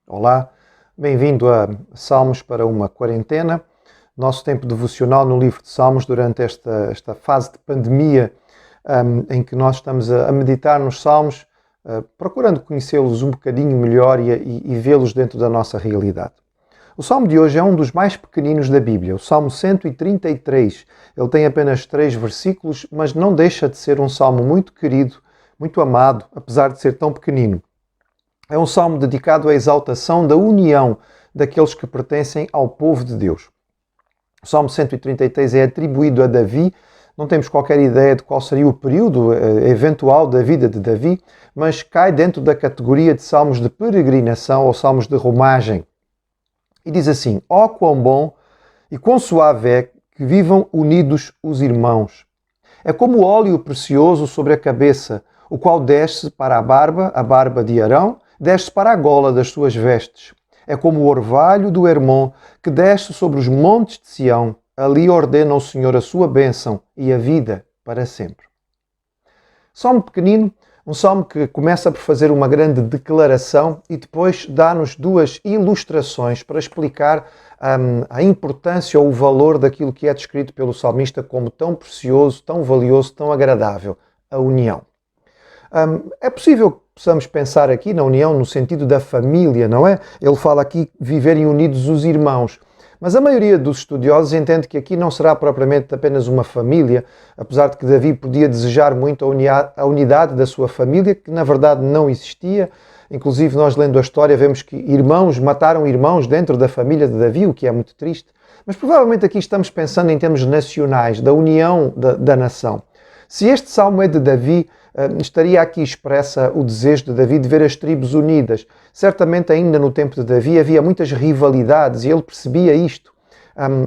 Olá, bem-vindo a Salmos para uma quarentena, nosso tempo devocional no livro de Salmos durante esta fase de pandemia em que nós estamos a meditar nos Salmos, procurando conhecê-los um bocadinho melhor e vê-los dentro da nossa realidade. O Salmo de hoje é um dos mais pequeninos da Bíblia, o Salmo 133. Ele tem apenas 3 versículos, mas não deixa de ser um salmo muito querido, muito amado, apesar de ser tão pequenino. É um salmo dedicado à exaltação da união daqueles que pertencem ao povo de Deus. O Salmo 133 é atribuído a Davi. Não temos qualquer ideia de qual seria o período eventual da vida de Davi, mas cai dentro da categoria de salmos de peregrinação ou salmos de romagem. E diz assim: ó quão bom e quão suave é que vivam unidos os irmãos. É como o óleo precioso sobre a cabeça, o qual desce para a barba de Arão, desce para a gola das suas vestes. É como o orvalho do Hermon, que desce sobre os montes de Sião. Ali ordena o Senhor a sua bênção e a vida para sempre. Salmo pequenino, um salmo que começa por fazer uma grande declaração e depois dá-nos 2 ilustrações para explicar a importância ou o valor daquilo que é descrito pelo salmista como tão precioso, tão valioso, tão agradável, a união. É possível que possamos pensar aqui na união no sentido da família, não é? Ele fala aqui viverem unidos os irmãos. Mas a maioria dos estudiosos entende que aqui não será propriamente apenas uma família, apesar de que Davi podia desejar muito a unidade da sua família, que na verdade não existia. Inclusive, nós lendo a história vemos que irmãos mataram irmãos dentro da família de Davi, o que é muito triste. Mas provavelmente aqui estamos pensando em termos nacionais, da união da nação. Se este salmo é de Davi, estaria aqui expressa o desejo de Davi de ver as tribos unidas. Certamente ainda no tempo de Davi havia muitas rivalidades e ele percebia isto.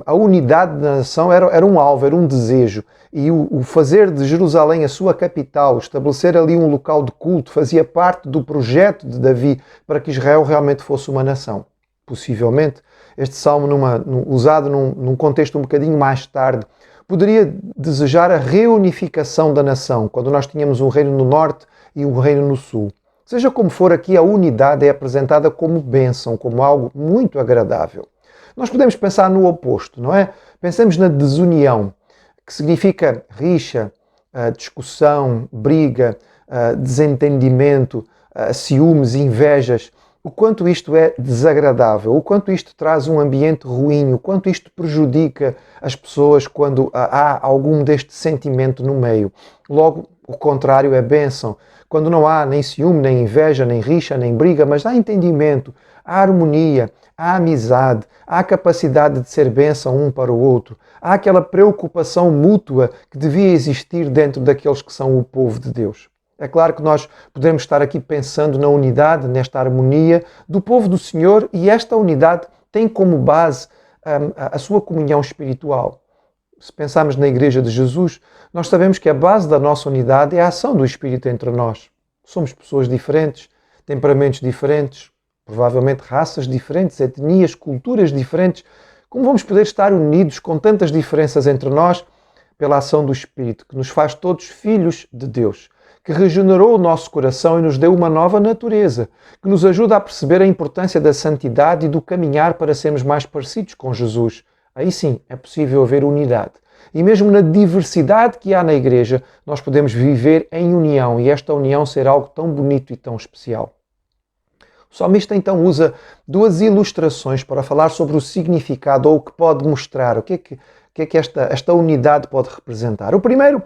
A unidade da nação era um alvo, era um desejo. E o fazer de Jerusalém a sua capital, estabelecer ali um local de culto, fazia parte do projeto de Davi para que Israel realmente fosse uma nação. Possivelmente, este salmo usado num contexto um bocadinho mais tarde, poderia desejar a reunificação da nação, quando nós tínhamos um reino no norte e um reino no sul. Seja como for, aqui a unidade é apresentada como bênção, como algo muito agradável. Nós podemos pensar no oposto, não é? Pensemos na desunião, que significa rixa, discussão, briga, desentendimento, ciúmes, invejas. O quanto isto é desagradável, o quanto isto traz um ambiente ruim, o quanto isto prejudica as pessoas quando há algum deste sentimento no meio. Logo, o contrário é bênção. Quando não há nem ciúme, nem inveja, nem rixa, nem briga, mas há entendimento, há harmonia, há amizade, há capacidade de ser bênção um para o outro. Há aquela preocupação mútua que devia existir dentro daqueles que são o povo de Deus. É claro que nós podemos estar aqui pensando na unidade, nesta harmonia do povo do Senhor, e esta unidade tem como base a sua comunhão espiritual. Se pensarmos na Igreja de Jesus, nós sabemos que a base da nossa unidade é a ação do Espírito entre nós. Somos pessoas diferentes, temperamentos diferentes, provavelmente raças diferentes, etnias, culturas diferentes. Como vamos poder estar unidos com tantas diferenças entre nós? Pela ação do Espírito, que nos faz todos filhos de Deus, que regenerou o nosso coração e nos deu uma nova natureza, que nos ajuda a perceber a importância da santidade e do caminhar para sermos mais parecidos com Jesus. Aí sim é possível haver unidade. E mesmo na diversidade que há na Igreja, nós podemos viver em união e esta união ser algo tão bonito e tão especial. O salmista então usa 2 ilustrações para falar sobre o significado ou o que pode mostrar, o que é que esta unidade pode representar. O primeiro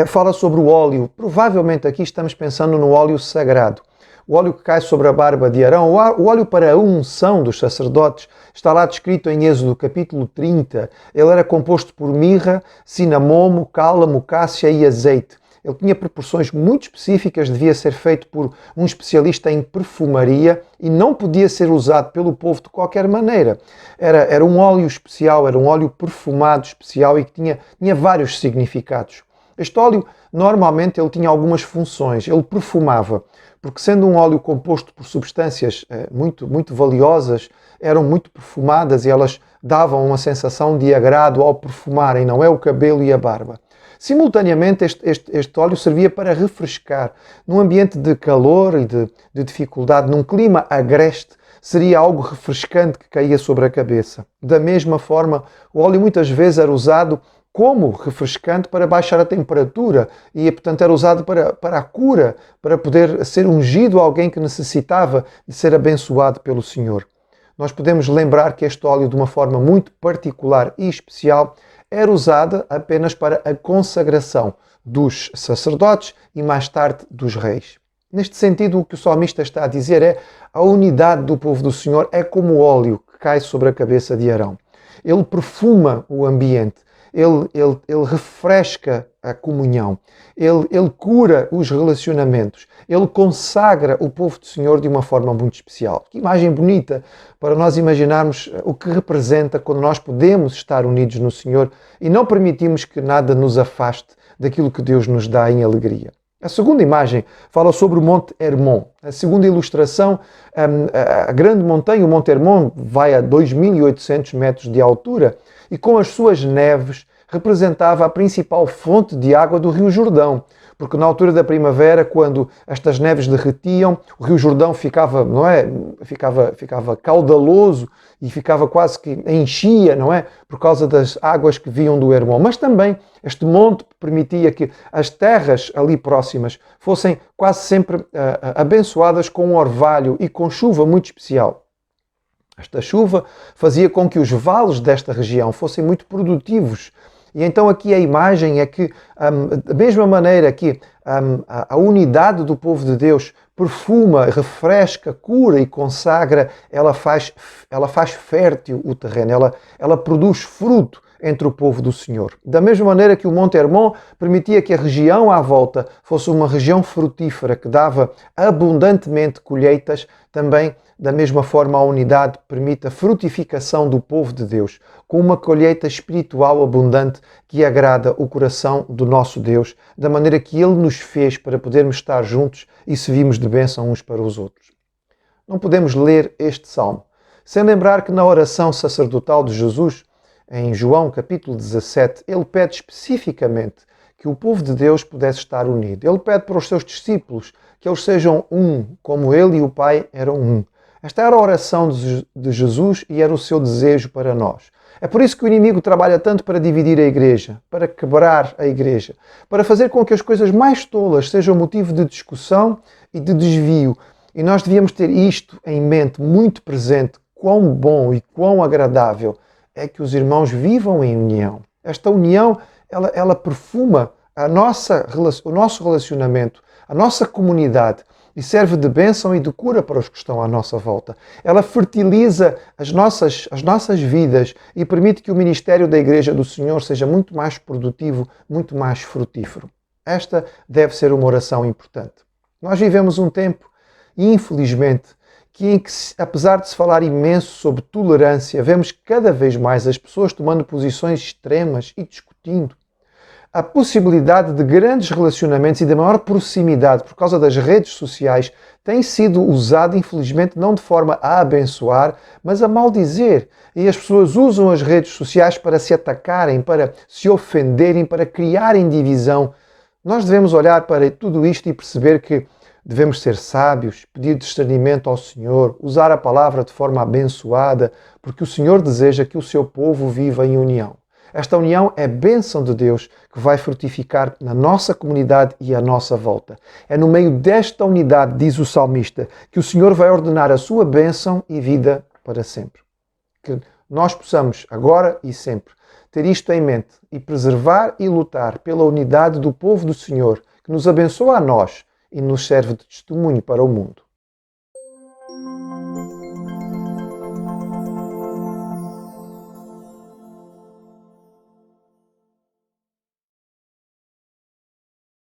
fala sobre o óleo. Provavelmente aqui estamos pensando no óleo sagrado. O óleo que cai sobre a barba de Arão, o óleo para a unção dos sacerdotes, está lá descrito em Êxodo capítulo 30. Ele era composto por mirra, cinamomo, cálamo, cássia e azeite. Ele tinha proporções muito específicas, devia ser feito por um especialista em perfumaria e não podia ser usado pelo povo de qualquer maneira. Era um óleo especial, era um óleo perfumado especial e que tinha vários significados. Este óleo, normalmente, ele tinha algumas funções. Ele perfumava. porque sendo um óleo composto por substâncias muito valiosas, eram muito perfumadas e elas davam uma sensação de agrado ao perfumarem, não é o cabelo e a barba. Simultaneamente, este óleo servia para refrescar. Num ambiente de calor e de dificuldade, num clima agreste, seria algo refrescante que caía sobre a cabeça. Da mesma forma, o óleo muitas vezes era usado como refrescante para baixar a temperatura e, portanto, era usado para a cura, para poder ser ungido a alguém que necessitava de ser abençoado pelo Senhor. Nós podemos lembrar que este óleo, de uma forma muito particular e especial, era usada apenas para a consagração dos sacerdotes e mais tarde dos reis. Neste sentido, o que o salmista está a dizer é a unidade do povo do Senhor é como o óleo que cai sobre a cabeça de Arão. Ele perfuma o ambiente, ele refresca a comunhão, ele cura os relacionamentos, ele consagra o povo do Senhor de uma forma muito especial. Que imagem bonita para nós imaginarmos o que representa quando nós podemos estar unidos no Senhor e não permitimos que nada nos afaste daquilo que Deus nos dá em alegria. A segunda imagem fala sobre o Monte Hermon. A segunda ilustração, a grande montanha, o Monte Hermon, vai a 2.800 metros de altura e com as suas neves representava a principal fonte de água do Rio Jordão. Porque na altura da primavera, quando estas neves derretiam, o Rio Jordão ficava, não é? Ficava caudaloso e ficava quase que enchia, não é? Por causa das águas que vinham do Hermon. Mas também este monte permitia que as terras ali próximas fossem quase sempre abençoadas com um orvalho e com chuva muito especial. Esta chuva fazia com que os vales desta região fossem muito produtivos. E então aqui a imagem é que, da mesma maneira que a unidade do povo de Deus perfuma, refresca, cura e consagra, ela faz fértil o terreno, ela produz fruto entre o povo do Senhor. Da mesma maneira que o Monte Hermon permitia que a região à volta fosse uma região frutífera que dava abundantemente colheitas, também da mesma forma a unidade permite a frutificação do povo de Deus, com uma colheita espiritual abundante que agrada o coração do nosso Deus, da maneira que Ele nos fez para podermos estar juntos e servirmos de bênção uns para os outros. Não podemos ler este salmo sem lembrar que na oração sacerdotal de Jesus, em João capítulo 17, ele pede especificamente que o povo de Deus pudesse estar unido. Ele pede para os seus discípulos que eles sejam um, como ele e o Pai eram um. Esta era a oração de Jesus e era o seu desejo para nós. É por isso que o inimigo trabalha tanto para dividir a igreja, para quebrar a igreja, para fazer com que as coisas mais tolas sejam motivo de discussão e de desvio. E nós devíamos ter isto em mente, muito presente, quão bom e quão agradável é que os irmãos vivam em união. Esta união, ela perfuma o nosso relacionamento, a nossa comunidade e serve de bênção e de cura para os que estão à nossa volta. Ela fertiliza as nossas vidas e permite que o ministério da Igreja do Senhor seja muito mais produtivo, muito mais frutífero. Esta deve ser uma oração importante. Nós vivemos um tempo, infelizmente, em que, apesar de se falar imenso sobre tolerância, vemos cada vez mais as pessoas tomando posições extremas e discutindo. A possibilidade de grandes relacionamentos e de maior proximidade por causa das redes sociais tem sido usada, infelizmente, não de forma a abençoar, mas a maldizer. E as pessoas usam as redes sociais para se atacarem, para se ofenderem, para criarem divisão. Nós devemos olhar para tudo isto e perceber que devemos ser sábios, pedir discernimento ao Senhor, usar a palavra de forma abençoada, porque o Senhor deseja que o seu povo viva em união. Esta união é bênção de Deus que vai frutificar na nossa comunidade e à nossa volta. É no meio desta unidade, diz o salmista, que o Senhor vai ordenar a sua bênção e vida para sempre. Que nós possamos, agora e sempre, ter isto em mente e preservar e lutar pela unidade do povo do Senhor, que nos abençoa a nós e nos serve de testemunho para o mundo.